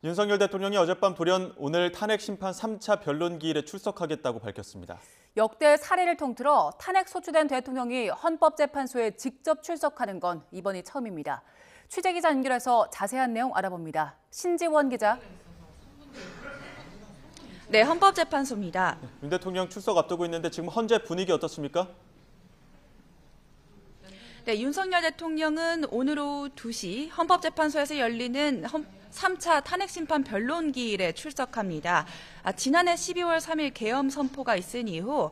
윤석열 대통령이 어젯밤 돌연 오늘 탄핵 심판 3차 변론기일에 출석하겠다고 밝혔습니다. 역대 사례를 통틀어 탄핵 소추된 대통령이 헌법재판소에 직접 출석하는 건 이번이 처음입니다. 취재기자 연결해서 자세한 내용 알아봅니다. 신지원 기자. 네, 헌법재판소입니다. 윤 대통령 출석 앞두고 있는데 지금 현재 분위기 어떻습니까? 네, 윤석열 대통령은 오늘 오후 2시 헌법재판소에서 열리는 3차 탄핵심판 변론기일에 출석합니다. 지난해 12월 3일 계엄 선포가 있은 이후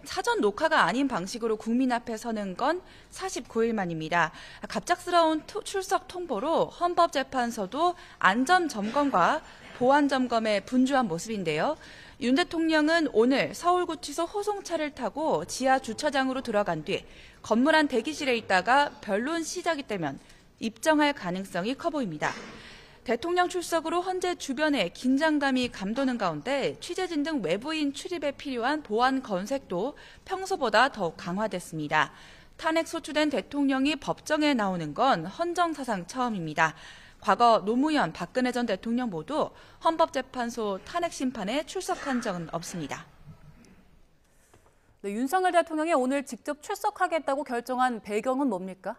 사전 녹화가 아닌 방식으로 국민 앞에 서는 건 49일 만입니다. 갑작스러운 출석 통보로 헌법재판소도 안전점검과 보안점검에 분주한 모습인데요. 윤 대통령은 오늘 서울구치소 호송차를 타고 지하 주차장으로 들어간 뒤 건물 안 대기실에 있다가 변론 시작이 되면 입정할 가능성이 커 보입니다. 대통령 출석으로 헌재 주변에 긴장감이 감도는 가운데 취재진 등 외부인 출입에 필요한 보안 건색도 평소보다 더욱 강화됐습니다. 탄핵 소추된 대통령이 법정에 나오는 건 헌정사상 처음입니다. 과거 노무현, 박근혜 전 대통령 모두 헌법재판소 탄핵 심판에 출석한 적은 없습니다. 네, 윤석열 대통령이 오늘 직접 출석하겠다고 결정한 배경은 뭡니까?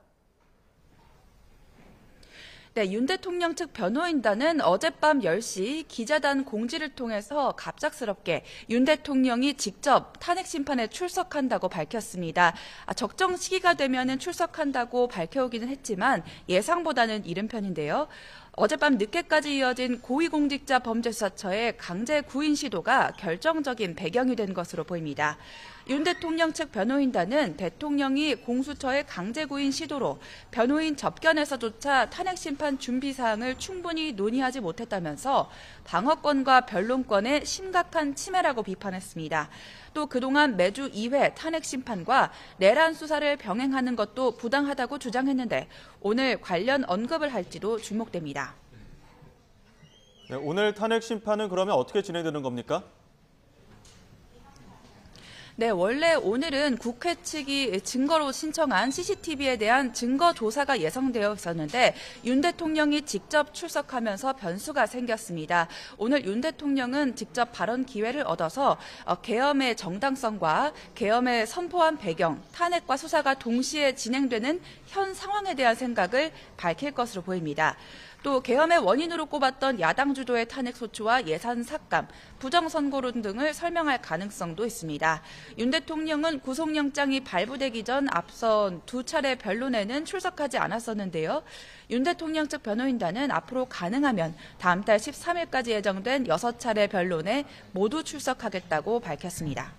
네, 윤 대통령 측 변호인단은 어젯밤 10시 기자단 공지를 통해서 갑작스럽게 윤 대통령이 직접 탄핵 심판에 출석한다고 밝혔습니다. 적정 시기가 되면은 출석한다고 밝혀오기는 했지만 예상보다는 이른 편인데요. 어젯밤 늦게까지 이어진 고위공직자 범죄수사처의 강제 구인 시도가 결정적인 배경이 된 것으로 보입니다. 윤 대통령 측 변호인단은 대통령이 공수처의 강제 구인 시도로 변호인 접견에서조차 탄핵 심판 준비 사항을 충분히 논의하지 못했다면서 방어권과 변론권의 심각한 침해라고 비판했습니다. 또 그동안 매주 2회 탄핵 심판과 내란 수사를 병행하는 것도 부당하다고 주장했는데 오늘 관련 언급을 할지도 주목됩니다. 네, 오늘 탄핵 심판은 그러면 어떻게 진행되는 겁니까? 네, 원래 오늘은 국회 측이 증거로 신청한 CCTV에 대한 증거 조사가 예상되어 있었는데 윤 대통령이 직접 출석하면서 변수가 생겼습니다. 오늘 윤 대통령은 직접 발언 기회를 얻어서 계엄의 정당성과 계엄의 선포한 배경, 탄핵과 수사가 동시에 진행되는 현 상황에 대한 생각을 밝힐 것으로 보입니다. 또 계엄의 원인으로 꼽았던 야당 주도의 탄핵 소추와 예산 삭감, 부정선거론 등을 설명할 가능성도 있습니다. 윤 대통령은 구속영장이 발부되기 전 앞선 2차례 변론에는 출석하지 않았었는데요. 윤 대통령 측 변호인단은 앞으로 가능하면 다음 달 13일까지 예정된 6차례 변론에 모두 출석하겠다고 밝혔습니다.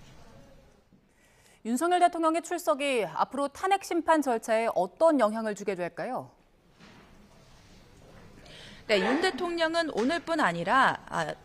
윤석열 대통령의 출석이 앞으로 탄핵 심판 절차에 어떤 영향을 주게 될까요? 네, 윤 대통령은 오늘뿐 아니라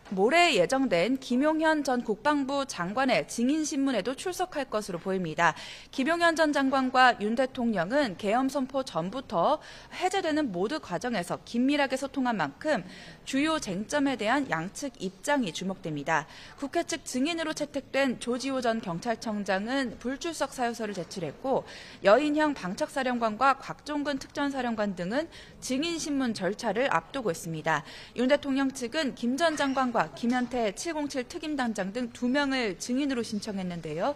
모레 예정된 김용현 전 국방부 장관의 증인신문에도 출석할 것으로 보입니다. 김용현 전 장관과 윤 대통령은 계엄 선포 전부터 해제되는 모든 과정에서 긴밀하게 소통한 만큼 주요 쟁점에 대한 양측 입장이 주목됩니다. 국회 측 증인으로 채택된 조지호 전 경찰청장은 불출석 사유서를 제출했고 여인형 방책사령관과 곽종근 특전사령관 등은 증인신문 절차를 앞두고 있습니다. 윤 대통령 측은 김 전 장관과 김현태 707 특임단장 등 2명을 증인으로 신청했는데요.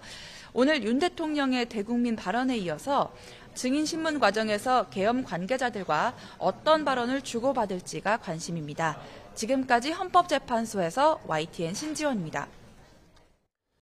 오늘 윤 대통령의 대국민 발언에 이어서 증인신문 과정에서 계엄 관계자들과 어떤 발언을 주고받을지가 관심입니다. 지금까지 헌법재판소에서 YTN 신지원입니다.